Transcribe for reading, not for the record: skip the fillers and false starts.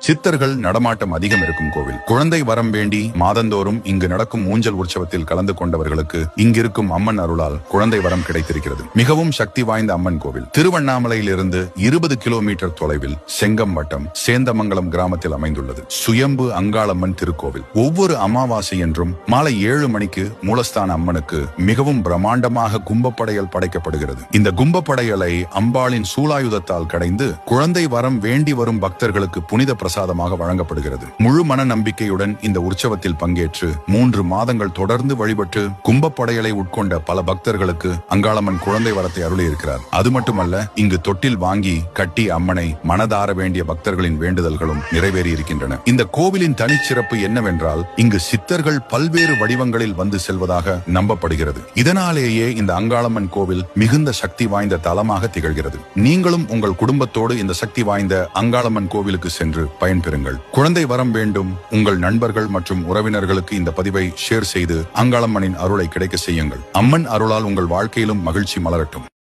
சித்தர்கள் நடமாட்டம் அதிகம் இருக்கும் கோவில். குழந்தை வரம் வேண்டி மாதந்தோறும் இங்கு நடக்கும் ஊஞ்சல் உற்சவத்தில் கலந்து கொண்டவர்களுக்கு இங்கிருக்கும் அம்மன் அருளால் குழந்தை வரம் கிடைத்திருக்கிறது. மிகவும் சக்தி வாய்ந்த அம்மன் கோவில் திருவண்ணாமலையிலிருந்து 20 கிலோமீட்டர் தொலைவில் செங்கம் வட்டம் சேந்தமங்கலம் கிராமத்தில் அமைந்துள்ளது. சுயம்பு அங்காளம்மன் திருக்கோவில். ஒவ்வொரு அமாவாசை என்றும் மாலை 7 மணிக்கு மூலஸ்தான அம்மனுக்கு மிகவும் பிரம்மாண்டமாக கும்பப்படையல் படைக்கப்படுகிறது. இந்த கும்பப்படையலை அம்பாளின் சூலாயுதத்தால் கடைந்து குழந்தை வரம் வேண்டி வரும் பக்தர்களுக்கு புனித பிரசாதமாக வழங்கப்படுகிறது. முழு மன நம்பிக்கையுடன் இந்த உற்சவத்தில் பங்கேற்று 3 மாதங்கள் தொடர்ந்து வழிபட்டு கும்பப்படையலை உட்கொண்ட பல பக்தர்களுக்கு அங்காளம்மன் குழந்தை வரத்தை அருளி இருக்கிறார். அது மட்டுமல்ல, இங்கு தொட்டில் வாங்கி கட்டி அம்மனை மனதார வேண்டிய பக்தர்களின் வேண்டுதல்களும் நிறைவேறி இருக்கின்றன. இந்த கோவிலின் தனிச்சிறப்பு என்னவென்றால், இங்கு சித்தர்கள் பல்வேறு வடிவங்களில் வந்து செல்வதாக நம்பப்படுகிறது. இதனாலேயே இந்த அங்காளம்மன் கோவில் மிகுந்த சக்தி வாய்ந்த தலமாக திகழ்கிறது. நீங்களும் உங்கள் குடும்பத்தோடு இந்த சக்தி வாய்ந்த அங்காளம்மன் கோவிலுக்கு சென்று பயன்பெறுங்கள். குழந்தை வரம் வேண்டும் உங்கள் நண்பர்கள் மற்றும் உறவினர்களுக்கு இந்த பதிவை ஷேர் செய்து அங்காளம்மனின் அருளை கிடைக்க செய்யுங்கள். அம்மன் அருளால் உங்கள் வாழ்க்கையிலும் மகிழ்ச்சி மலரட்டும்.